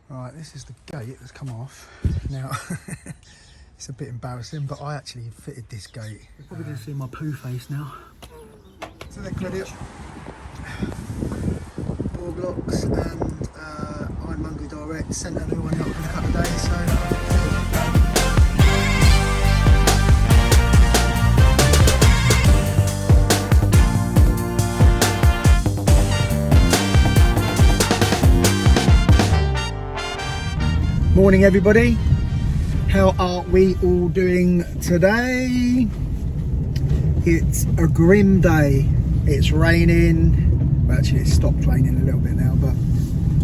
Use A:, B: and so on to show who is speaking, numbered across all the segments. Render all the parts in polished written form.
A: Right, this is the gate that's come off. Now, it's a bit embarrassing, but I actually fitted this gate. You're probably going to see my poo face now. To their credit, Borglocks and Ironmongery Direct sent a new one out in a couple of days, so... Morning everybody, how are we all doing today? It's a grim day, it's raining, well actually it stopped raining a little bit now, but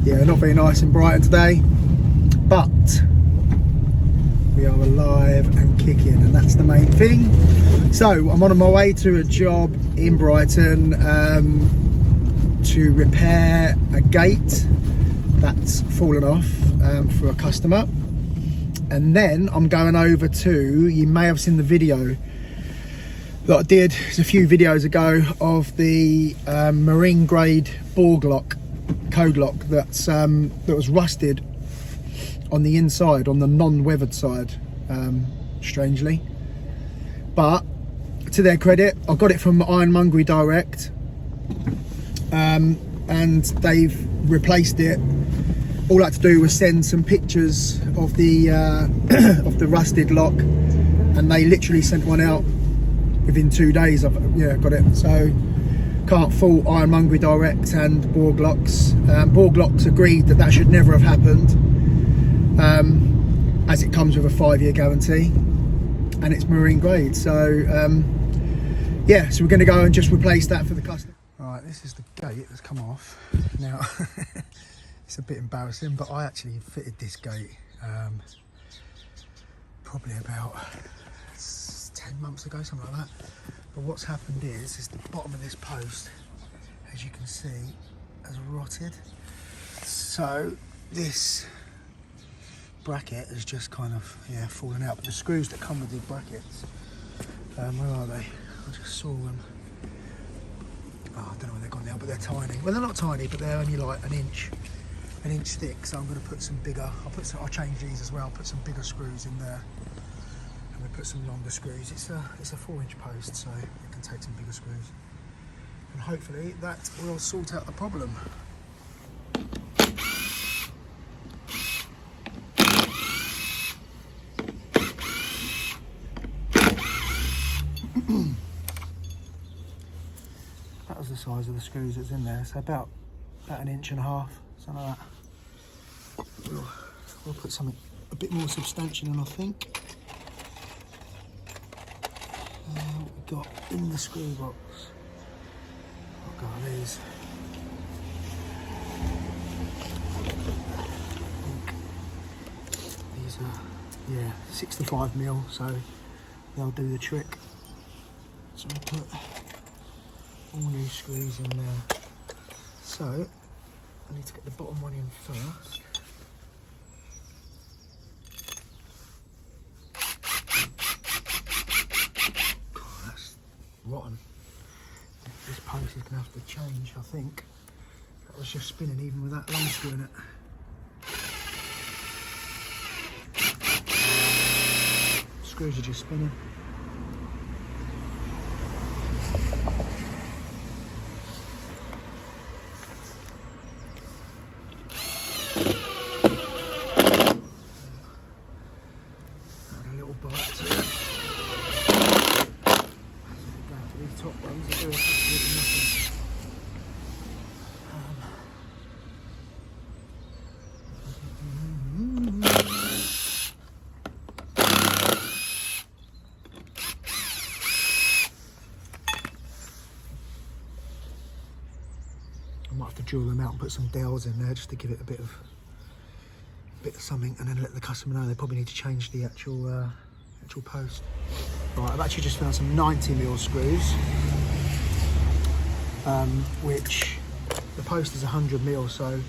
A: yeah, not very nice in Brighton today, but we are alive and kicking, and that's the main thing. So I'm on my way to a job in Brighton to repair a gate that's fallen off for a customer, and then I'm going over to, you may have seen the video that I did a few videos ago of the marine grade Borglock Codelock that was rusted on the inside, on the non-weathered side, strangely, but to their credit I got it from Ironmongery Direct, and they've replaced it. All I had to do was send some pictures of the of the rusted lock, and they literally sent one out within 2 days. I've got it. So can't fault Ironmongery Direct and Borglocks. Borglocks agreed that should never have happened, as it comes with a 5-year guarantee and it's marine grade. So yeah, so we're going to go and just replace that for the customer. Right, this is the gate that's come off now. It's a bit embarrassing, but I actually fitted this gate probably about 10 months ago, something like that. But what's happened is the bottom of this post, as you can see, has rotted. So this bracket has just kind of fallen out. But the screws that come with the brackets, where are they? I just saw them. Oh, I don't know where they've gone now, but they're tiny. Well, they're not tiny, but they're only like an inch thick. So I'm going to put some bigger. I'll change these as well. Put some bigger screws in there, and we put some longer screws. It's a 4-inch post, so it can take some bigger screws, and hopefully that will sort out the problem. That was the size of the screws that's in there, so about 1.5 inches, something like that. We'll put something a bit more substantial in, I think. What we got in the screw box? What got these? These are 65mm, so they'll do the trick. So we'll put all new screws in there. So I need to get the bottom one in first. God, that's rotten. This post is going to have to change, I think. That was just spinning even with that long screw in it. Screws are just spinning. I might have to drill them out and put some dowels in there just to give it a bit of something, and then let the customer know they probably need to change the actual post. Right, I've actually just found some 90mm screws, which the post is 100mm, so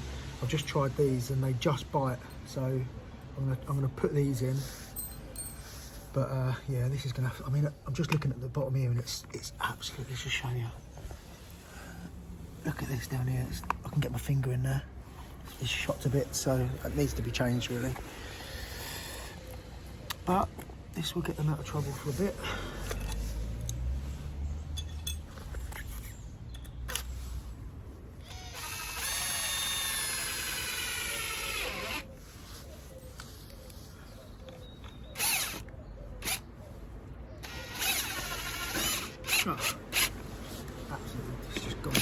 A: I've just tried these and they just bite. So I'm gonna put these in. But yeah, this is gonna have, I mean, I'm just looking at the bottom here and it's absolutely, let's just show you. Look at this down here, I can get my finger in there. is shot a bit, so it needs to be changed really. But this will get them out of trouble for a bit. Oh, absolutely, it's just gone down.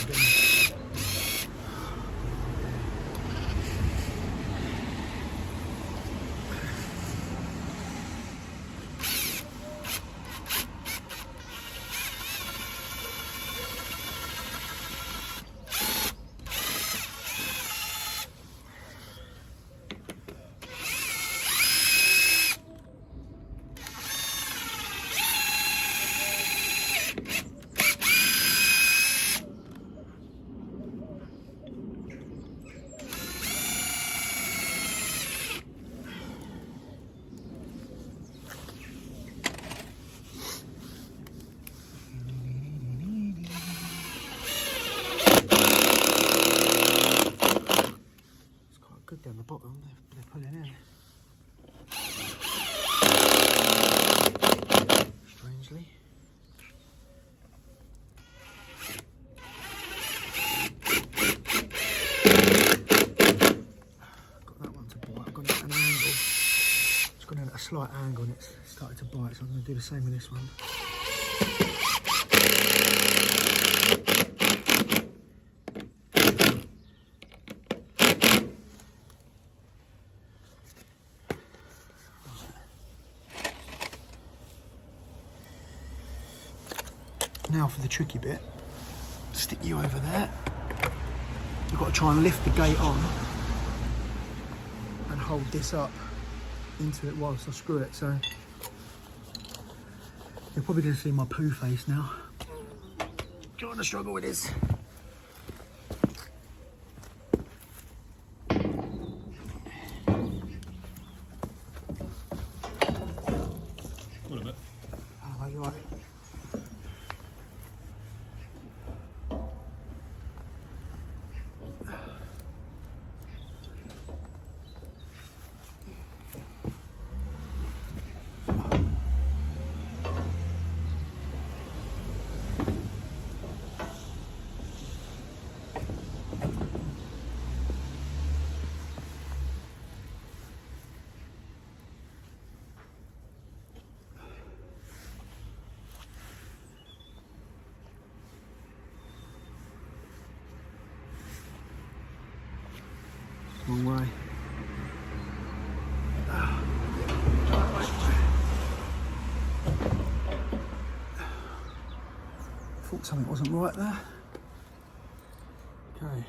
A: Down the bottom, they're pulling in. Strangely. Got that one to bite. I've gone at an angle. It's gone in at a slight angle and it's started to bite, so I'm going to do the same with this one. Now for the tricky bit, stick you over there. You've got to try and lift the gate on and hold this up into it whilst I screw it. So you're probably going to see my poo face now. Trying to struggle with this.
B: What a bit.
A: Oh, you're right. Wrong way. Thought something wasn't right there. Okay.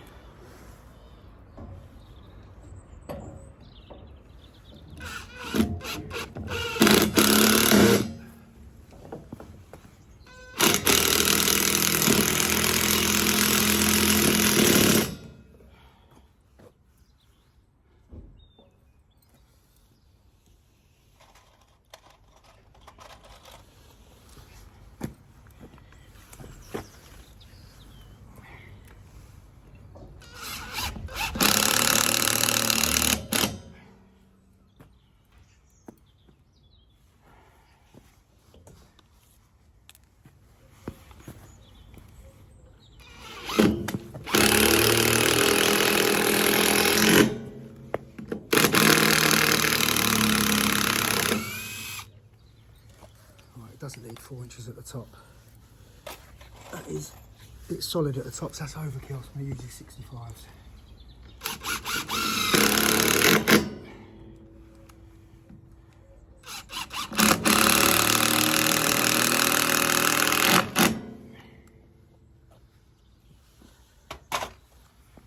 A: Doesn't need 4 inches at the top. That is a bit solid at the top, so that's overkill. So I'm going to use these 65s.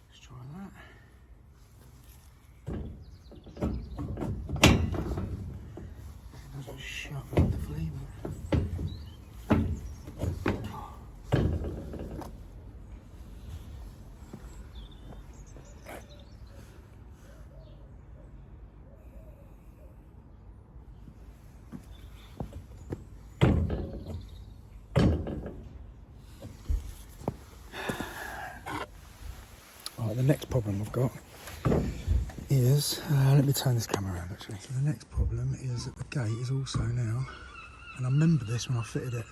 A: Let's try that. It doesn't shut wonderfully, but the next problem I've got is, let me turn this camera around actually. So the next problem is that the gate is also now, and I remember this when I fitted it,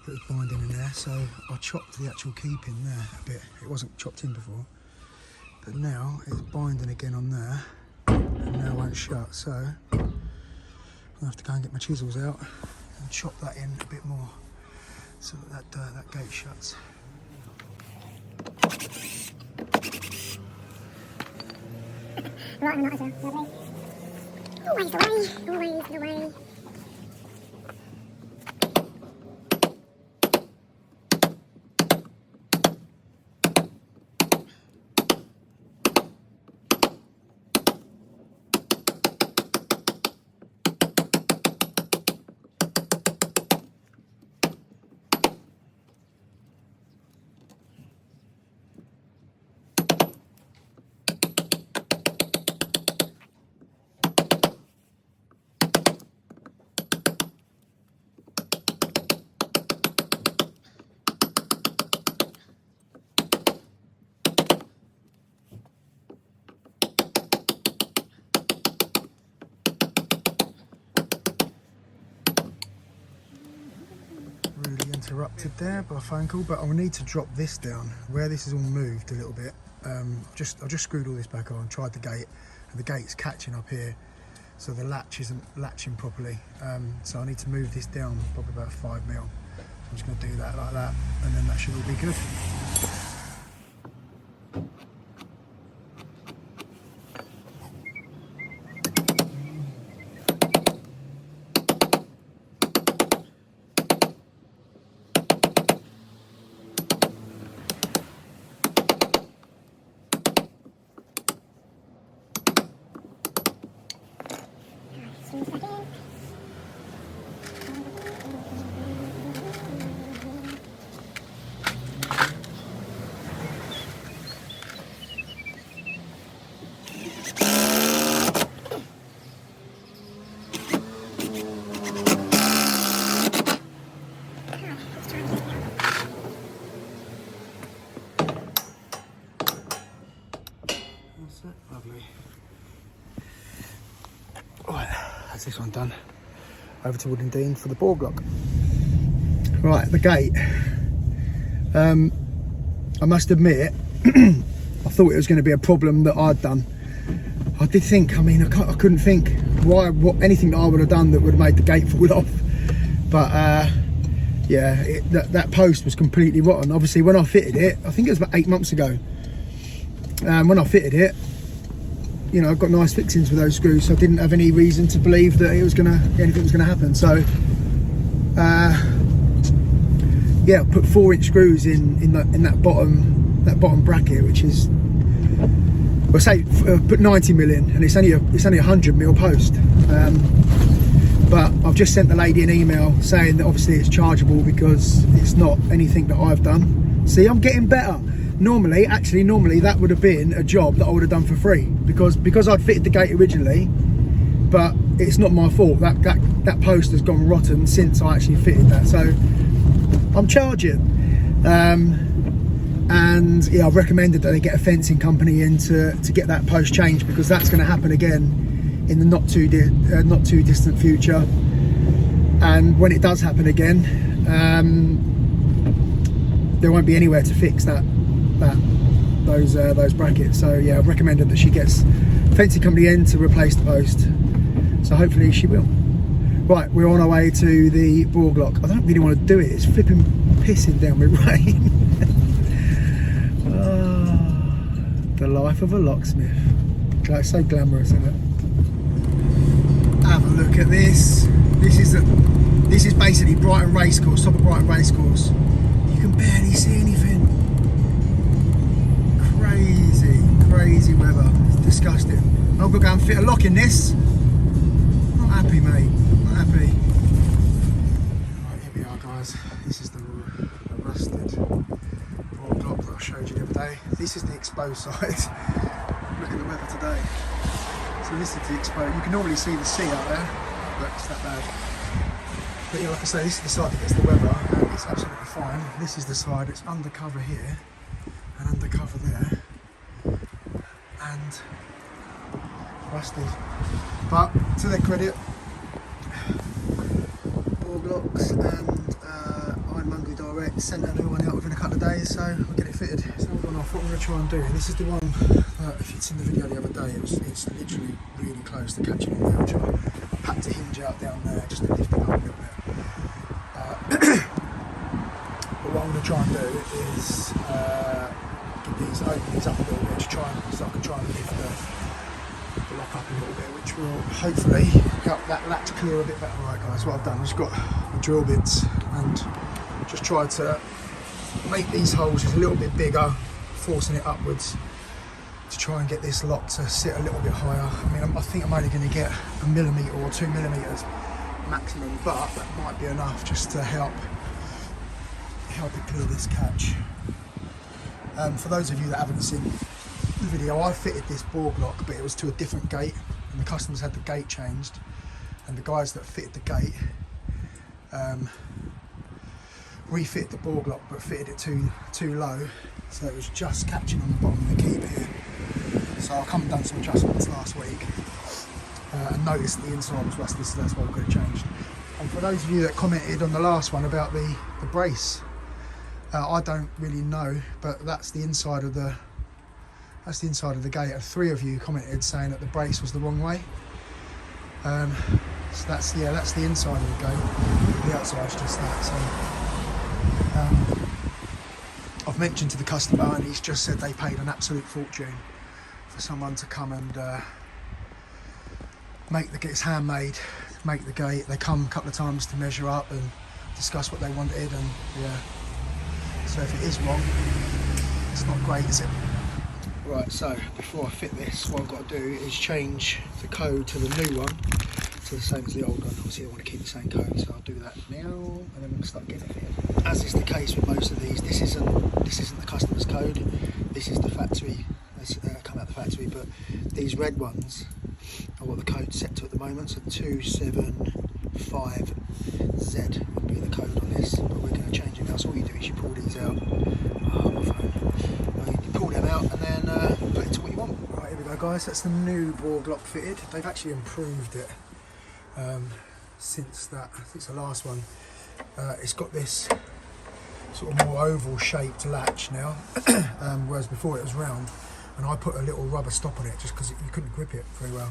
A: it was binding in there, so I chopped the actual key pin there a bit. It wasn't chopped in before, but now it's binding again on there, and now it won't shut, so I'm gonna have to go and get my chisels out and chop that in a bit more so that that gate shuts.
C: Right, I'm not as well. Lovely. Always the way, always the way.
A: Interrupted there by a phone call, but I'll need to drop this down where this is all moved a little bit. I've just screwed all this back on, tried the gate, and the gate's catching up here, so the latch isn't latching properly. So I need to move this down probably about 5 mil. I'm just going to do that like that, and then that should all be good. Lovely. Right, that's this one done. Over to Wood and Dean for the Borglock. Right, the gate. I must admit, I thought it was going to be a problem that I'd done. I did think, I mean, I couldn't think anything that I would have done that would have made the gate fall off. But yeah, that post was completely rotten. Obviously, when I fitted it, I think it was about 8 months ago. When I fitted it, you know, I've got nice fixings with those screws, so I didn't have any reason to believe that anything was gonna happen. So yeah, I put 4-inch screws in that bottom bracket, which is, well, say put 90 mil in, and it's only a 100 mil post. But I've just sent the lady an email saying that obviously it's chargeable because it's not anything that I've done. See, I'm getting better. Normally that would have been a job that I would have done for free because I'd fitted the gate originally, but it's not my fault. That post has gone rotten since I actually fitted that, so I'm charging. And yeah, I've recommended that they get a fencing company in to get that post changed, because that's going to happen again in the not too distant future. And when it does happen again, there won't be anywhere to fix those brackets. So yeah, I've recommended that she gets a fencing company in to replace the post, so hopefully she will. Right, we're on our way to the Borglock. I don't really want to do it, it's flipping pissing down with rain. Oh, the life of a locksmith. It's so glamorous, isn't it? Have a look at this. This is basically Brighton Racecourse, top of Brighton Racecourse. You can barely see anything. Crazy weather. It's disgusting. I've got to go and fit a lock in this. Not happy, mate. Not happy. Right, here we are, guys. This is the rusted Borglock that I showed you the other day. This is the exposed side. Look at the weather today. So this is the exposed. You can normally see the sea out there, but it's that bad. But yeah, like I say, this is the side that gets the weather, and it's absolutely fine. This is the side that's undercover here and undercover there. And rusty. But to their credit, Borglocks and Ironmongery Direct sent a new one out within a couple of days, so I'll get it fitted. So what I'm going to try and do, this is the one that, if it's in the video the other day, it's literally really close to catching on there. I had to hinge out down there just to lift it up a little bit. But what I'm going to try and do is open these up a little bit to try and, so I can try and lift the lock up a little bit, which will hopefully help that latch clear a bit better. Right guys, what I've done, I've just got the drill bits and just tried to make these holes just a little bit bigger, forcing it upwards to try and get this lock to sit a little bit higher. I mean, I think I'm only going to get 1 millimetre or 2 millimetres maximum, but that might be enough just to help it clear this catch. For those of you that haven't seen the video, I fitted this Borglock, but it was to a different gate, and the customers had the gate changed, and the guys that fitted the gate refitted the Borglock but fitted it too low, so it was just catching on the bottom of the keep here. So I've come and done some adjustments last week and noticed the inside was rusty, so that's why we've got it changed. And for those of you that commented on the last one about the brace, I don't really know, but that's the inside of the gate. And 3 of you commented saying that the brace was the wrong way. So that's the inside of the gate. The outside's just that. So I've mentioned to the customer, and he's just said they paid an absolute fortune for someone to come and it's handmade, make the gate. They come a couple of times to measure up and discuss what they wanted, and yeah. So if it is wrong, it's not great, is it? Right, so before I fit this, what I've got to do is change the code to the new one, to the same as the old one. Obviously I want to keep the same code, so I'll do that now, and then we'll start getting it fitted. As is the case with most of these, this isn't the customer's code, this is the factory, come out the factory, but these red ones are what the code's set to at the moment, so 275Z would be the code on this, but we're going to change it now. So all you do is you pull these out, my phone. You pull them out and then put it to what you want. Right, here we go guys, that's the new Borglock fitted. They've actually improved it since the last one. It's got this sort of more oval shaped latch now, whereas before it was round, and I put a little rubber stop on it just because you couldn't grip it very well.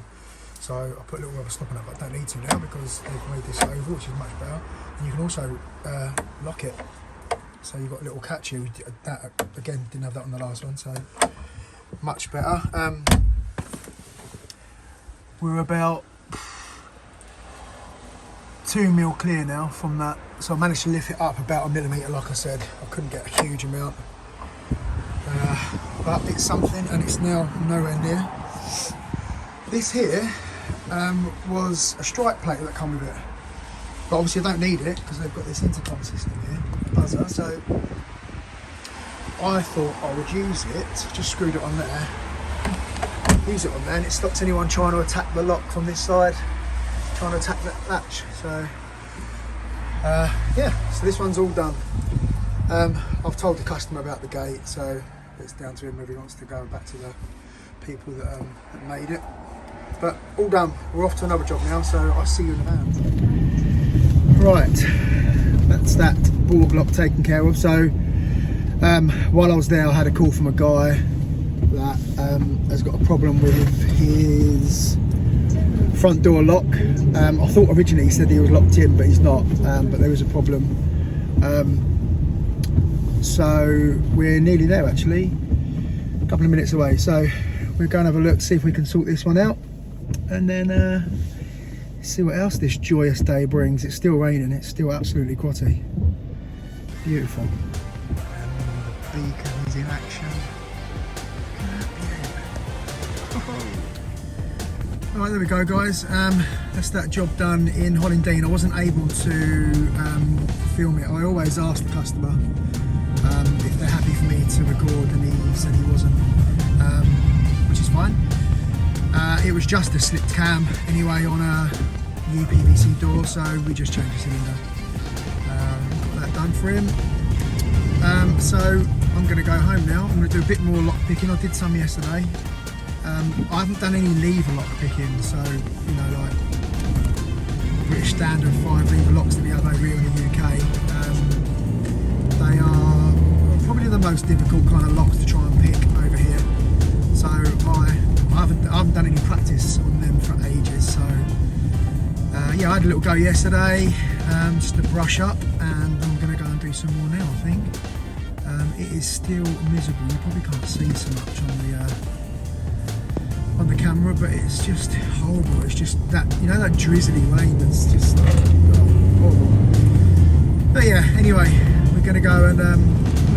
A: So I put a little rubber stop on it, but I don't need to now because they've made this oval, which is much better. And you can also lock it, so you've got a little catch here. That again, didn't have that on the last one, so much better. We're about 2 mil clear now from that, so I managed to lift it up about 1 millimetre. Like I said, I couldn't get a huge amount, but it's something, and it's now nowhere near. This here was a strike plate that come with it, but obviously I don't need it because they've got this intercom system here, buzzer, so I thought I would use it, just screwed it on there, use it on there, and it stops anyone trying to attack the lock from this side, trying to attack that latch. So yeah, so this one's all done. I've told the customer about the gate, so it's down to him whether he wants to go back to the people that made it. But all done, we're off to another job now, so I'll see you in the van. Right, that's that Borglock taken care of. So while I was there, I had a call from a guy that has got a problem with his front door lock. I thought originally he said he was locked in, but he's not, but there was a problem. So we're nearly there actually, a couple of minutes away. So we're going to have a look, see if we can sort this one out, and then see what else this joyous day brings. It's still raining, it's still absolutely grotty. Beautiful. And the beacon is in action. Right, there we go guys, that's that job done in Hollandine. I wasn't able to film it. I always ask the customer if they're happy for me to record, and he said he wasn't, which is fine. It was just a slipped cam anyway on a UPVC door, so we just changed the cylinder. Got that done for him. So I'm going to go home now. I'm going to do a bit more lock picking. I did some yesterday. I haven't done any lever lock picking, so you know, like British standard 5 lever locks that we have over here in the UK. They are probably the most difficult kind of locks to try and pick over here. So I haven't done any practice on them for ages. So yeah, I had a little go yesterday, just to brush up, and I'm going to go and do some more now, I think. It is still miserable. You probably can't see so much on the camera, but it's just horrible. It's just that, you know, that drizzly rain that's just horrible. But yeah, anyway, we're going to go and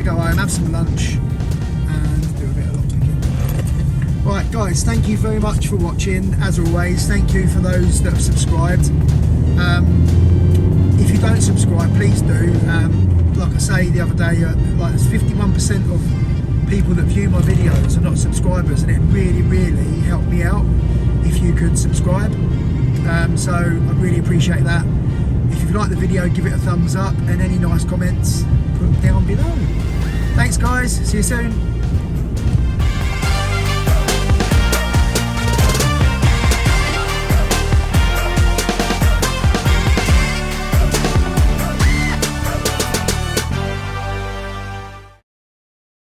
A: go home, have some lunch, and do a bit of lock picking. Right, guys, thank you very much for watching. As always, thank you for those that have subscribed. If you don't subscribe, please do. Like I say the other day, like there's 51% of people that view my videos are not subscribers, and it really, really helped me out if you could subscribe. So I'd really appreciate that. If you've liked the video, give it a thumbs up, and any nice comments, put them down below. Thanks guys, see you soon.